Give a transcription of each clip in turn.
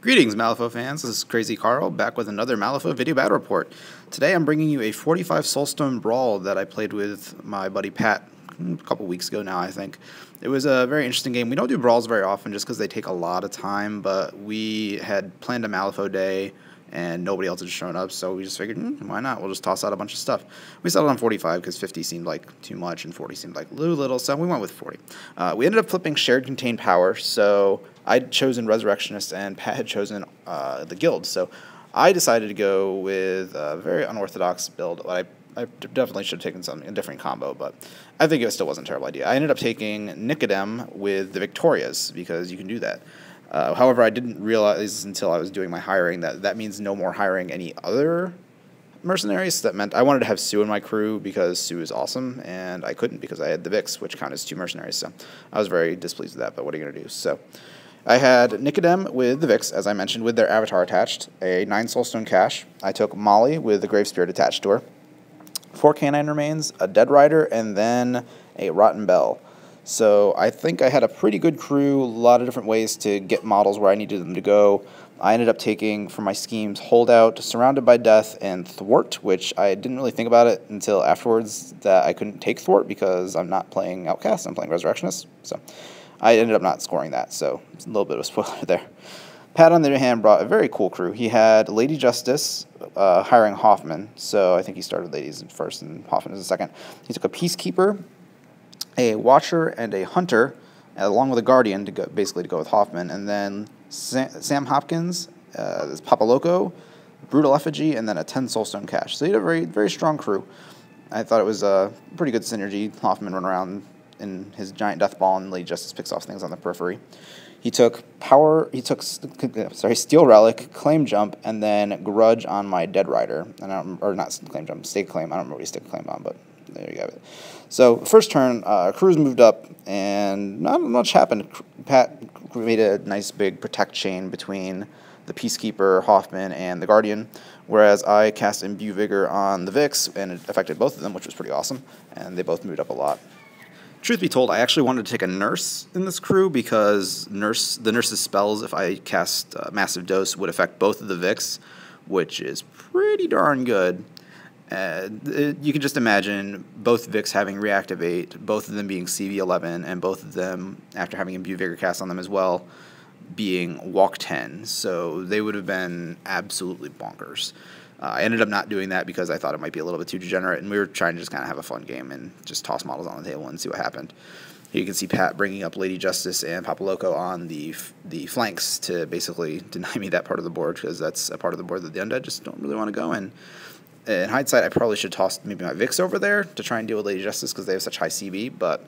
Greetings, Malifaux fans. This is Crazy Carl, back with another Malifaux video battle report. Today I'm bringing you a 45 Soulstone Brawl that I played with my buddy Pat a couple weeks ago now, I think. It was a very interesting game. We don't do Brawls very often just because they take a lot of time, but we had planned a Malifaux day and nobody else had shown up, so we just figured, why not? We'll just toss out a bunch of stuff. We settled on 45 because 50 seemed like too much and 40 seemed like little, so we went with 40. We ended up flipping Shared Contained Power, so I'd chosen Resurrectionist and Pat had chosen the Guild, so I decided to go with a very unorthodox build. I definitely should have taken a different combo, but I think it still wasn't a terrible idea. I ended up taking Nicodem with the aViktorias because you can do that. However, I didn't realize until I was doing my hiring that means no more hiring any other mercenaries. That meant I wanted to have Sue in my crew because Sue is awesome, and I couldn't because I had the Vix, which count as 2 mercenaries. So I was very displeased with that, but what are you going to do? So I had Nicodem with the Vix, as I mentioned, with their avatar attached, a 9 Soulstone cache. I took Molly with the Grave Spirit attached to her, 4 Canine Remains, a Dead Rider, and then a Rotten Bell. So I think I had a pretty good crew, a lot of different ways to get models where I needed them to go. I ended up taking, for my schemes, Holdout, Surrounded by Death, and Thwart, which I didn't really think about it until afterwards that I couldn't take Thwart because I'm not playing Outcast, I'm playing Resurrectionist. So I ended up not scoring that, so it's a little bit of a spoiler there. Pat, on the other hand, brought a very cool crew. He had Lady Justice hiring Hoffman, so I think he started Ladies first and Hoffman is the second. He took a Peacekeeper, a Watcher, and a Hunter, along with a Guardian to go with Hoffman, and then Sam Hopkins, Papa Loco, Brutal Effigy, and then a 10 Soulstone cache. So he had a very, very strong crew. I thought it was a pretty good synergy. Hoffman run around in his giant death ball, and Lady Justice picks off things on the periphery. He took Steel Relic, Claim Jump, and then Grudge on my Dead Rider. Or not Claim Jump, Stake Claim. I don't remember what he Stake Claim on, but there you go. So first turn, crews moved up, and not much happened. Pat made a nice big protect chain between the Peacekeeper, Hoffman, and the Guardian, whereas I cast Imbue Vigor on the Vix, and it affected both of them, which was pretty awesome, and they both moved up a lot. Truth be told, I actually wanted to take a Nurse in this crew because the Nurse's spells, if I cast Massive Dose, would affect both of the Vix, which is pretty darn good. You can just imagine both Vix having Reactivate, both of them being CV11, and both of them, after having Imbue Vigor cast on them as well, being Walk 10. So they would have been absolutely bonkers. I ended up not doing that because I thought it might be a little bit too degenerate, and we were trying to just kind of have a fun game and just toss models on the table and see what happened. Here you can see Pat bringing up Lady Justice and Papa Loco on the flanks to basically deny me that part of the board because that's a part of the board that the Undead just don't really want to go in. In hindsight, I probably should toss maybe my Vix over there to try and deal with Lady Justice because they have such high CB, but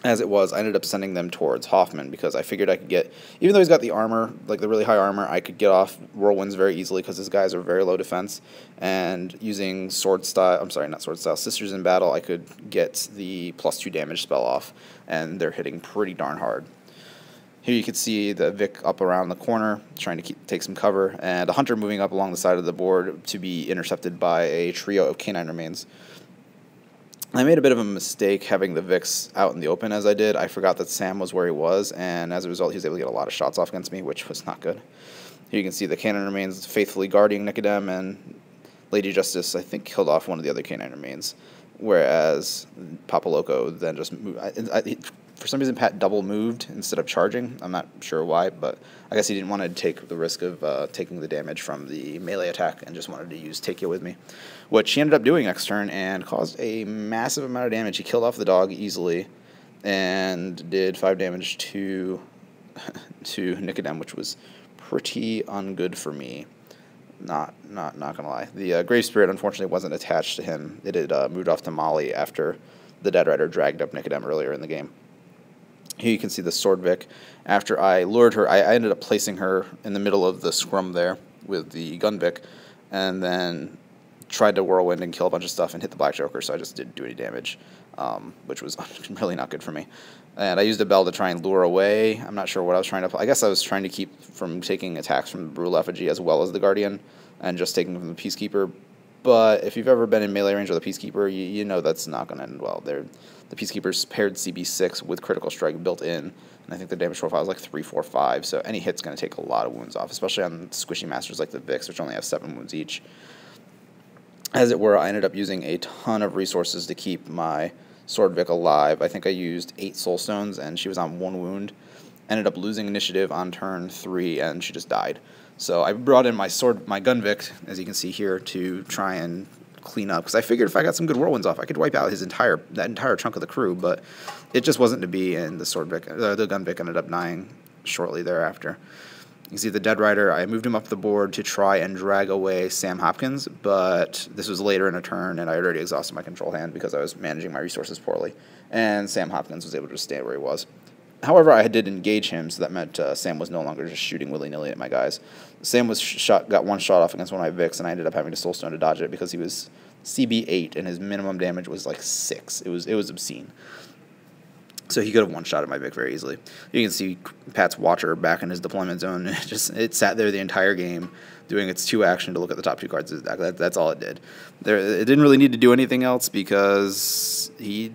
as it was, I ended up sending them towards Hoffman because I figured I could get, even though he's got the armor, like the really high armor, I could get off Whirlwinds very easily because his guys are very low defense, and using Sisters in Battle, I could get the +2 damage spell off, and they're hitting pretty darn hard. Here you can see the Vic up around the corner, trying to take some cover, and a Hunter moving up along the side of the board to be intercepted by a trio of Canine Remains. I made a bit of a mistake having the Vix out in the open as I did. I forgot that Sam was where he was, and as a result, he was able to get a lot of shots off against me, which was not good. Here you can see the Canine Remains faithfully guarding Nicodem, and Lady Justice, I think, killed off one of the other Canine Remains, whereas Papa Loco then just moved. For some reason, Pat double moved instead of charging. I'm not sure why, but I guess he didn't want to take the risk of taking the damage from the melee attack and just wanted to use Take You With Me, which he ended up doing next turn and caused a massive amount of damage. He killed off the dog easily and did 5 damage to Nicodem, which was pretty ungood for me. Not gonna lie. The Grave Spirit unfortunately wasn't attached to him. It had moved off to Molly after the Dead Rider dragged up Nicodem earlier in the game. Here you can see the Sword Vic. After I lured her, I ended up placing her in the middle of the scrum there with the Gun Vic, and then tried to Whirlwind and kill a bunch of stuff and hit the Black Joker, so I just didn't do any damage, which was really not good for me. And I used a bell to try and lure away. I'm not sure what I was trying to... I guess I was trying to keep from taking attacks from the Brutal Effigy as well as the Guardian, and just taking from the Peacekeeper. But if you've ever been in melee range with a Peacekeeper, you know that's not going to end well. The the Peacekeeper's paired CB6 with critical strike built in, and I think the damage profile is like 3, 4, 5, so any hit's going to take a lot of wounds off, especially on squishy masters like the Vix, which only have 7 wounds each. As it were, I ended up using a ton of resources to keep my Sword Vic alive. I think I used 8 Soulstones, and she was on 1 wound. Ended up losing initiative on turn 3, and she just died. So I brought in my Gun Vic, as you can see here, to try and clean up, because I figured if I got some good whirlwinds off, I could wipe out that entire chunk of the crew, but it just wasn't to be, and the Gun Vic ended up dying shortly thereafter. You can see the Dead Rider, I moved him up the board to try and drag away Sam Hopkins, but this was later in a turn, and I had already exhausted my control hand because I was managing my resources poorly, and Sam Hopkins was able to stay where he was. However, I did engage him, so that meant Sam was no longer just shooting willy-nilly at my guys. Sam was got 1 shot off against one of my Vics, and I ended up having to Soulstone to dodge it because he was CB8, and his minimum damage was like 6. It was obscene. So he could have one-shotted my Vic very easily. You can see Pat's Watcher back in his deployment zone. It sat there the entire game, doing its 2 action to look at the top 2 cards. That's all it did. It didn't really need to do anything else because he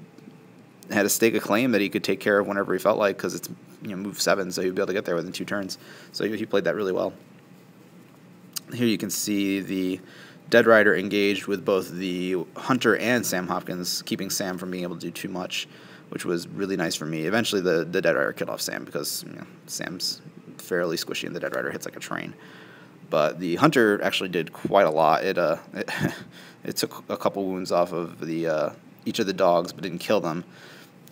had a stake of claim that he could take care of whenever he felt like, because it's move 7, so he'd be able to get there within 2 turns. So he played that really well. Here you can see the Dead Rider engaged with both the Hunter and Sam Hopkins, keeping Sam from being able to do too much, which was really nice for me. Eventually the Dead Rider killed off Sam because Sam's fairly squishy and the Dead Rider hits like a train. But the Hunter actually did quite a lot. It took a couple wounds off of each of the dogs, but didn't kill them.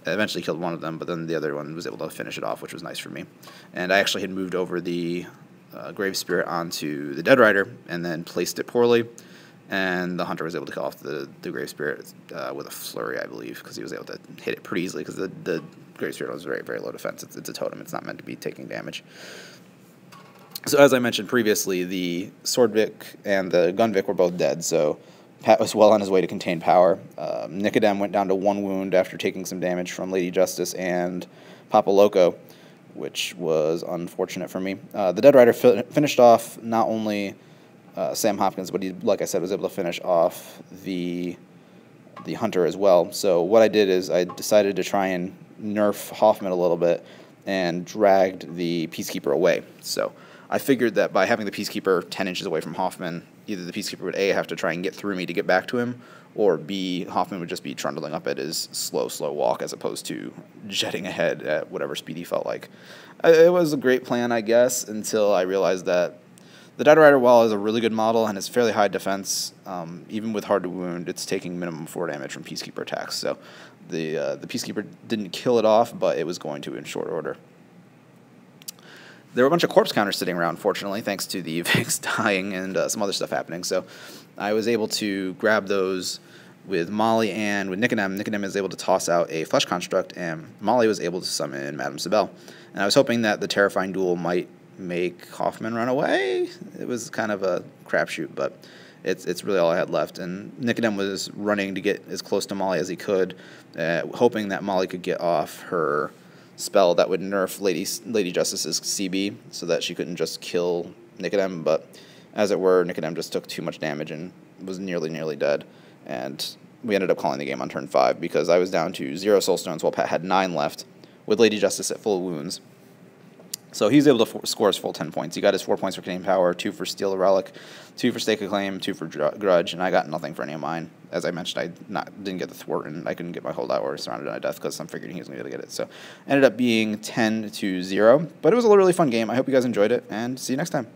It eventually killed one of them, but then the other one was able to finish it off, which was nice for me. And I actually had moved over the Grave Spirit onto the Dead Rider and then placed it poorly, and the Hunter was able to kill off the Grave Spirit with a flurry, I believe, because he was able to hit it pretty easily, because the Grave Spirit was very, very low defense. It's a totem. It's not meant to be taking damage. So as I mentioned previously, the Sword Vic and the Gun Vic were both dead, so Pat was well on his way to contain power. Nicodem went down to 1 wound after taking some damage from Lady Justice and Papa Loco, which was unfortunate for me. The Dead Rider finished off not only Sam Hopkins, but he, like I said, was able to finish off the Hunter as well. So what I did is I decided to try and nerf Hoffman a little bit and dragged the Peacekeeper away. So I figured that by having the Peacekeeper 10 inches away from Hoffman, either the Peacekeeper would A, have to try and get through me to get back to him, or B, Hoffman would just be trundling up at his slow walk as opposed to jetting ahead at whatever speed he felt like. It was a great plan, I guess, until I realized that the Dead Rider, while is a really good model and it's fairly high defense, even with hard to wound, it's taking minimum 4 damage from Peacekeeper attacks. So the Peacekeeper didn't kill it off, but it was going to in short order. There were a bunch of corpse counters sitting around, fortunately, thanks to the Vix dying and some other stuff happening. So I was able to grab those with Molly and with Nicodem. Nicodem is able to toss out a Flesh Construct, and Molly was able to summon Madame Sibel. And I was hoping that the Terrifying Duel might make Hoffman run away. It was kind of a crapshoot, but it's really all I had left. And Nicodem was running to get as close to Molly as he could, hoping that Molly could get off her spell that would nerf Lady Justice's CB so that she couldn't just kill Nicodem, but as it were, Nicodem just took too much damage and was nearly dead, and we ended up calling the game on turn 5 because I was down to 0 Soulstones while Pat had 9 left with Lady Justice at full wounds. So he was able to score his full 10 points. He got his 4 points for Contain Power, 2 for Steal the Relic, 2 for Stake of Claim, 2 for Grudge, and I got nothing for any of mine. As I mentioned, I didn't get the Thwart, and I couldn't get my Holdout or Surrounded by Death because I'm figuring he was going to be able to get it. So ended up being 10-0, but it was a really fun game. I hope you guys enjoyed it, and see you next time.